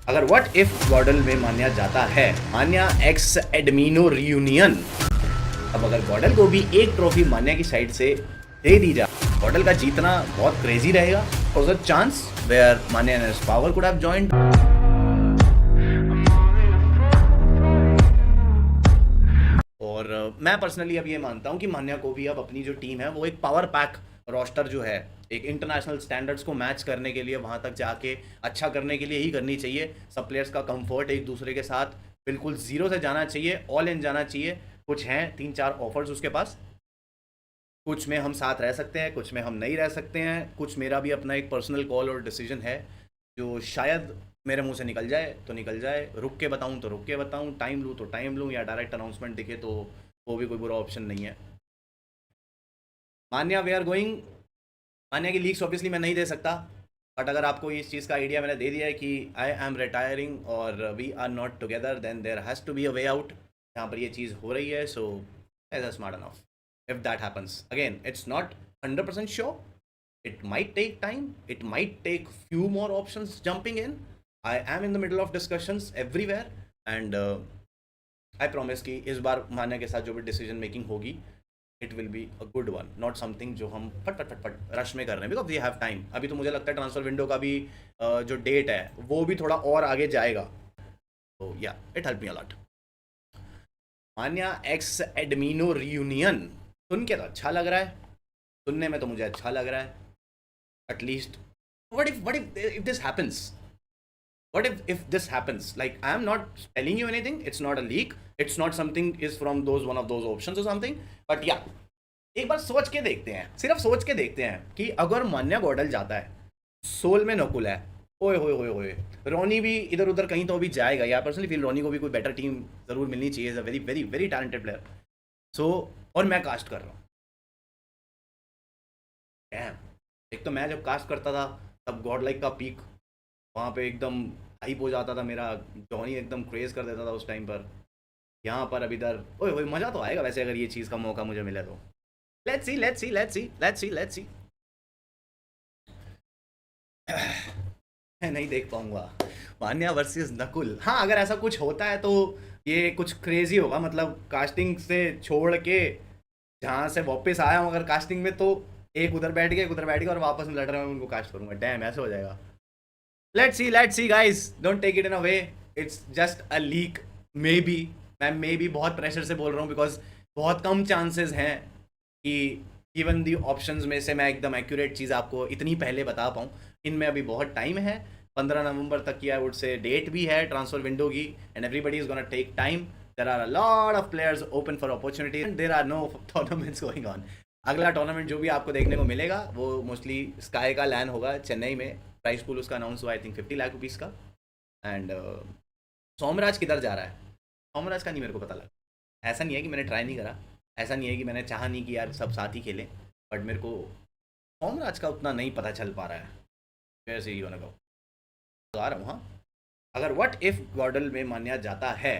अगर what if गॉडल में मान्या जाता है मान्या एक्स एडमिनो रियूनियन। अब अगर गॉडल को भी एक ट्रॉफी मान्या की साइड से दे दी जाए, गॉडल का जीतना बहुत क्रेजी रहेगा। और chance where Manya and power could have joined. और मैं पर्सनली अब ये मानता हूँ कि मान्या को भी अब अपनी जो टीम है वो एक पावर पैक रोस्टर जो है एक इंटरनेशनल स्टैंडर्ड्स को मैच करने के लिए वहाँ तक जाके अच्छा करने के लिए ही करनी चाहिए। सब प्लेयर्स का कंफर्ट एक दूसरे के साथ बिल्कुल ज़ीरो से जाना चाहिए, ऑल इन जाना चाहिए। कुछ हैं 3-4 ऑफर्स उसके पास, कुछ में हम साथ रह सकते हैं, कुछ में हम नहीं रह सकते हैं, कुछ मेरा भी अपना एक पर्सनल कॉल और डिसीजन है जो शायद मेरे मुंह से निकल जाए तो निकल जाए, रुक के बताऊं तो रुक के बताऊं, टाइम लूँ तो टाइम लूँ, या डायरेक्ट अनाउंसमेंट दिखे तो वो भी कोई बुरा ऑप्शन नहीं है। मान्या वी आर गोइंग। मान्या की लीक्स ऑब्वियसली मैं नहीं दे सकता, बट अगर आपको इस चीज़ का आइडिया मैंने दे दिया है कि आई एम रिटायरिंग और we are not together, then there has to be a way out. यहाँ पर ये चीज़ हो रही है, so as a smart enough if that happens. Again, it's not 100% sure. It might take time. It might take few more options jumping in. I am in the middle of discussions everywhere, and I promise कि इस बार मान्या के साथ जो भी decision making होगी it will be a good one, not something जो हम फट फट फट फट रश में कर रहे हैं, बिकॉज वी हैव टाइम। अभी तो मुझे लगता है ट्रांसफर विंडो का भी जो डेट है वो भी थोड़ा और आगे जाएगा, तो yeah it help me a lot. Manya ex एडमिनो रियूनियन सुन के तो अच्छा लग रहा है, सुनने में तो मुझे अच्छा लग रहा है at least. what if this happens, what if this happens, like I am not telling you anything, it's not a leak, it's not something is from those one of those options or something, but yeah, एक बार सोच के देखते हैं, सिर्फ सोच के देखते हैं कि अगर मान्या गॉडल जाता है, सोल में नकुल है, ओए होए होए होए, रोनी भी इधर उधर कहीं तो भी जाएगा, या पर्सनली फील रोनी को भी कोई बेटर टीम जरूर मिलनी चाहिए, is a very very very talented player. So और मैं कास्ट कर रहा हूँ, डैम। एक तो मैं जब कास्ट करता था तब गॉड लाइक का पीक वहाँ पे एकदम हाइप हो जाता था मेरा, जॉनी एकदम क्रेज कर देता था उस टाइम पर। यहाँ पर अब इधर ओए ओए, मज़ा तो आएगा वैसे अगर ये चीज़ का मौका मुझे मिले तो। Let's see let's see let's see let's see let's see. मैं नहीं देख पाऊंगा मान्या वर्सेस नकुल। हाँ, अगर ऐसा कुछ होता है तो ये कुछ क्रेजी होगा, मतलब कास्टिंग से छोड़ के जहाँ से वापस आया हूँ अगर कास्टिंग में, तो एक उधर बैठ गया एक उधर बैठ गया और वापस में लड़ रहे हैं, मैं उनको कास्ट करूंगा, डैम ऐसे हो जाएगा। Let's see guys, don't take it in a way, it's just a leak maybe. मैं मे बी बहुत प्रेशर से बोल रहा हूँ बिकॉज बहुत कम चांसेस हैं कि गिवन दी ऑप्शंस में से मैं एकदम एक्यूरेट चीज़ आपको इतनी पहले बता पाऊँ। इनमें अभी बहुत टाइम है, 15 नवंबर तक की आई वुड से डेट भी है ट्रांसफर विंडो की, and everybody is gonna take time. There are a lot of players open for opportunity and there are no tournaments going on. अगला टूर्नामेंट जो भी आपको देखने को मिलेगा वो मोस्टली स्काई का लैन होगा चेन्नई में। प्राइस पूल उसका अनाउंस हुआ आई थिंक 50 लाख रुपीज़ का। एंड सोमराज किधर जा रहा है, सोमराज का नहीं मेरे को पता लगा। ऐसा नहीं है कि मैंने ट्राई नहीं करा, ऐसा नहीं है कि मैंने चाहा नहीं कि यार सब साथ ही खेलें, बट मेरे को सोमराज का उतना नहीं पता चल पा रहा है। वैसे ही होना तो आ रहा हूँ। हाँ, अगर व्हाट इफ गॉडल में मान्या जाता है,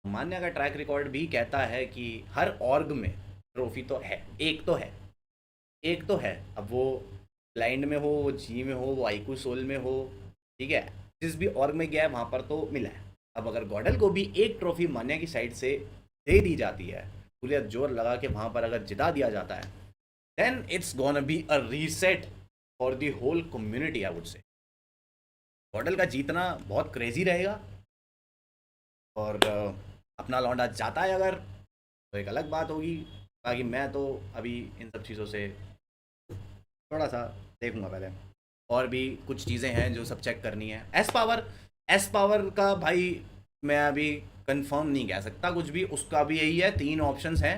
मान्या का ट्रैक रिकॉर्ड भी कहता है कि हर ऑर्ग में ट्रॉफी तो है, एक तो है, एक तो है। अब वो ब्लाइंड में हो, वो जी में हो, वो आईकू सोल में हो, ठीक है, जिस भी ऑर्ग में गया है वहाँ पर तो मिला है। अब अगर गॉडल को भी एक ट्रॉफी मान्या की साइड से दे दी जाती है, पूरे जोर लगा के वहाँ पर अगर जिता दिया जाता है, then it's gonna be a reset for the whole community I would say. GodL का जीतना बहुत क्रेजी रहेगा, और अपना लौंडा जाता है अगर तो एक अलग बात होगी। बाकी मैं तो अभी इन सब चीज़ों से थोड़ा सा देखूंगा पहले, और भी कुछ चीज़ें हैं जो सब चेक करनी है। एस पावर का भाई मैं अभी कंफर्म नहीं कह सकता कुछ भी, उसका भी यही है, 3 ऑप्शंस हैं।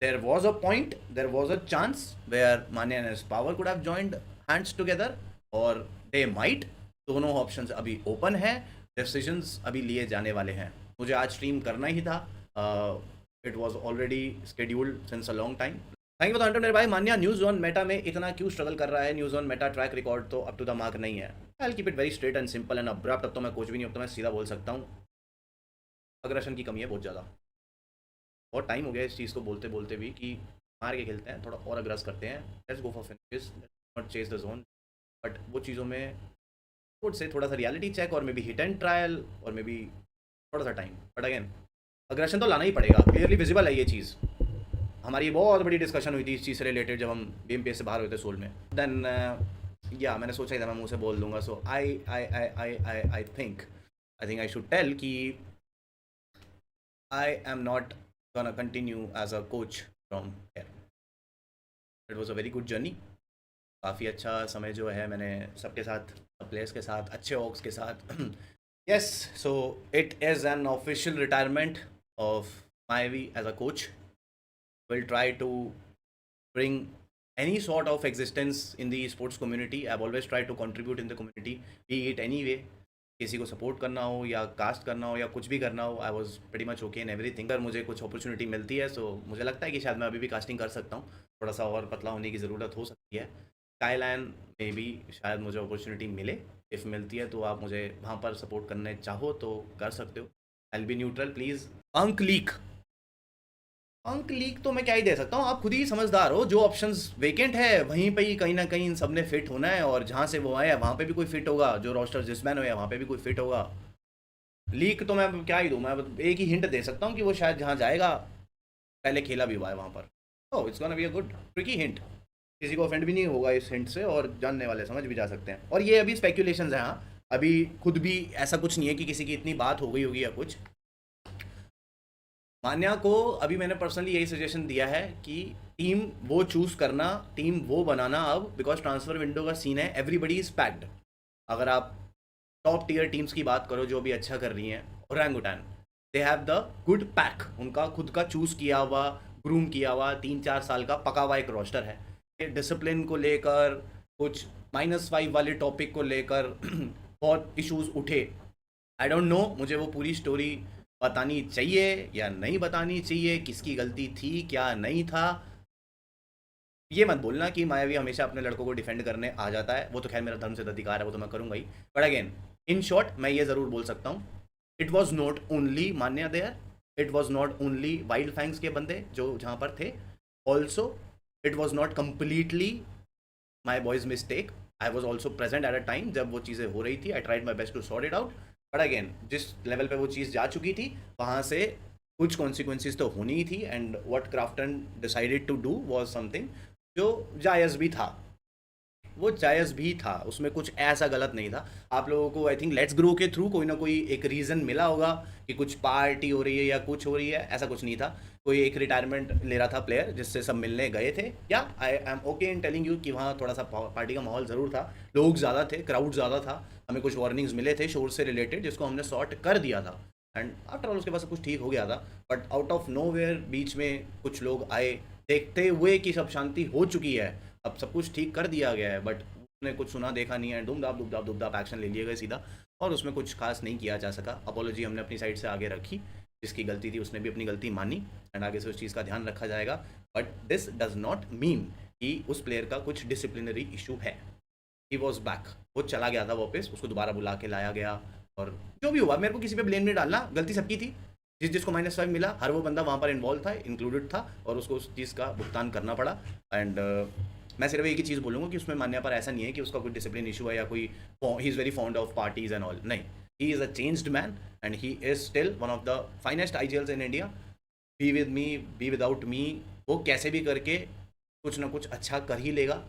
There was a point, there was a chance where Manya and S power could have joined hands together, और दे माइट। दोनों ऑप्शंस अभी ओपन है, डिसीजंस अभी लिए जाने वाले हैं। मुझे आज स्ट्रीम करना ही था, it was already scheduled since a long time. Thank you for मेरे भाई। मान्या न्यूज़ ऑन मेटा में इतना क्यों स्ट्रगल कर रहा है, news on Meta track record तो अप टू द मार्क नहीं है। I keep it very straight and simple and abrupt. अब तो मैं कुछ भी नहीं, अब तो मैं सीधा बोल सकता हूँ, अग्रेशन की कमी है बहुत ज़्यादा। बहुत टाइम हो गया इस चीज़ को बोलते बोलते भी कि मार के खेलते हैं, थोड़ा और अग्रेस करते हैं, let's go for finishes, not chase the zone. But वो चीज़ों में वुड से थोड़ा सा रियलिटी चेक और may be hit and trial और मे बी थोड़ा सा टाइम, बट अगेन अग्रेशन तो लाना ही पड़ेगा, क्लियरली विजिबल है ये चीज़। हमारी बहुत बड़ी डिस्कशन हुई थी इस चीज़ से रिलेटेड जब हम BMPS से बाहर हुए थे सोल में। देन या मैंने सोचा ही था मैं मुंह से बोल दूंगा। So I think I should tell कि I am not gonna continue as a coach from here. It was a very good journey, काफ़ी अच्छा समय जो है मैंने सबके साथ, सब प्लेयर्स के साथ, अच्छे ऑक्स के साथ yes, so it is an official retirement of Mayavi as a coach. Will try to bring any sort of existence in the sports community. I've always tried to contribute in the community, be it any way. किसी को support करना हो या cast करना हो या कुछ भी करना हो, I was very much okay in everything. अगर मुझे कुछ अपॉर्चुनिटी मिलती है तो मुझे लगता है कि शायद मैं अभी भी कास्टिंग कर सकता हूँ, थोड़ा सा और पतला होने की ज़रूरत हो सकती है। स्काईलाइन में भी शायद मुझे अपॉर्चुनिटी मिले, इफ़ मिलती है तो आप मुझे वहाँ पर सपोर्ट करने चाहो तो कर सकते हो। I will be neutral please. अंक लीक तो मैं क्या ही दे सकता हूँ, आप खुद ही समझदार हो। जो ऑप्शंस वेकेंट है वहीं पे ही कहीं ना कहीं इन सब ने फिट होना है, और जहाँ से वो आए वहाँ पे भी कोई फिट होगा, जो रोस्टर जिसमैन हो वहाँ पे भी कोई फिट होगा। लीक तो मैं क्या ही दूँ, मैं एक ही हिंट दे सकता हूँ कि वो शायद जहाँ जाएगा पहले खेला भी हुआ है वहाँ पर। Oh it's gonna be a good tricky hint, किसी को ऑफेंड भी नहीं होगा इस हिंट से, और जानने वाले समझ भी जा सकते हैं। और ये अभी स्पेक्यूलेशंस हैं, हाँ अभी खुद भी ऐसा कुछ नहीं है कि किसी की इतनी बात हो गई होगी या कुछ। मान्या को अभी मैंने पर्सनली यही सजेशन दिया है कि टीम वो चूज़ करना, टीम वो बनाना अब, बिकॉज ट्रांसफ़र विंडो का सीन है, एवरीबडी इज़ पैक्ड। अगर आप टॉप टीयर टीम्स की बात करो जो भी अच्छा कर रही हैं, orangutan they have the good pack, उनका खुद का चूज़ किया हुआ, ग्रूम किया हुआ 3-4 साल का पका हुआ एक रोस्टर है। डिसिप्लिन को लेकर, कुछ -5 वाले टॉपिक को लेकर बहुत इश्यूज उठे। आई डोंट नो, मुझे वो पूरी स्टोरी बतानी चाहिए या नहीं बतानी चाहिए, किसकी गलती थी क्या नहीं था। ये मत बोलना कि मायावी हमेशा अपने लड़कों को डिफेंड करने आ जाता है, वो तो खैर मेरा धर्म से अधिकार है, वो तो मैं करूंगा ही। बट अगेन इन शॉर्ट मैं ये ज़रूर बोल सकता हूँ, it was not only Manya there, it was not only wild fangs के बंदे जो जहाँ पर थे, also it was not completely my boys mistake. I was also present at a time जब वो चीज़ें हो रही थी। I tried my best to sort it out, but again जिस लेवल पे वो चीज़ जा चुकी थी वहाँ से कुछ कॉन्सिक्वेंसेज तो होनी ही थी, and what Krafton decided to do was something जो जायज़ भी था, वो जायज़ भी था, उसमें कुछ ऐसा गलत नहीं था। आप लोगों को आई थिंक लेट्स ग्रो के थ्रू कोई ना कोई एक रीज़न मिला होगा कि कुछ पार्टी हो रही है या कुछ हो रही है, ऐसा कुछ नहीं था। कोई एक रिटायरमेंट ले रहा था प्लेयर जिससे सब मिलने गए थे, या I am okay in telling you कि वहाँ थोड़ा सा पार्टी का माहौल ज़रूर था, लोग ज़्यादा थे, क्राउड ज़्यादा था, हमें कुछ वार्निंग्स मिले थे शोर से रिलेटेड जिसको हमने सॉर्ट कर दिया था, एंड आफ्टर ऑल उसके बाद सब कुछ ठीक हो गया था। But out of nowhere बीच में कुछ लोग आए देखते हुए कि सब शांति हो चुकी है, अब सब कुछ ठीक कर दिया गया है, बट उसने कुछ सुना देखा नहीं है, दुमदाप एक्शन ले लिए गए सीधा, और उसमें कुछ खास नहीं किया जा सका। अपोलॉजी हमने अपनी साइड से आगे रखी, जिसकी गलती थी उसने भी अपनी गलती मानी, एंड आगे से उस चीज़ का ध्यान रखा जाएगा। But this does not mean कि उस प्लेयर का कुछ डिसिप्लिनरी इशू है। ही वॉज बैक, वो चला गया था वापस, उसको दोबारा बुला के लाया गया, और जो भी हुआ मेरे को किसी पे ब्लेम नहीं डालना, गलती सबकी थी। जिसको -5 मिला हर वो बंदा वहाँ पर इन्वॉल्व था, इंक्लूडेड था, और उसको उस चीज़ का भुगतान करना पड़ा। एंड मैं सिर्फ एक ही चीज़ बोलूँगा कि उसमें मान्या पर ऐसा नहीं है कि उसका कोई डिसिप्लिन इशू है या कोई he is very fond of parties and all, नहीं, he is a changed man and he is still one of the finest IGLs in India. Be with me, be without me, वो कैसे भी करके कुछ ना कुछ अच्छा कर ही लेगा।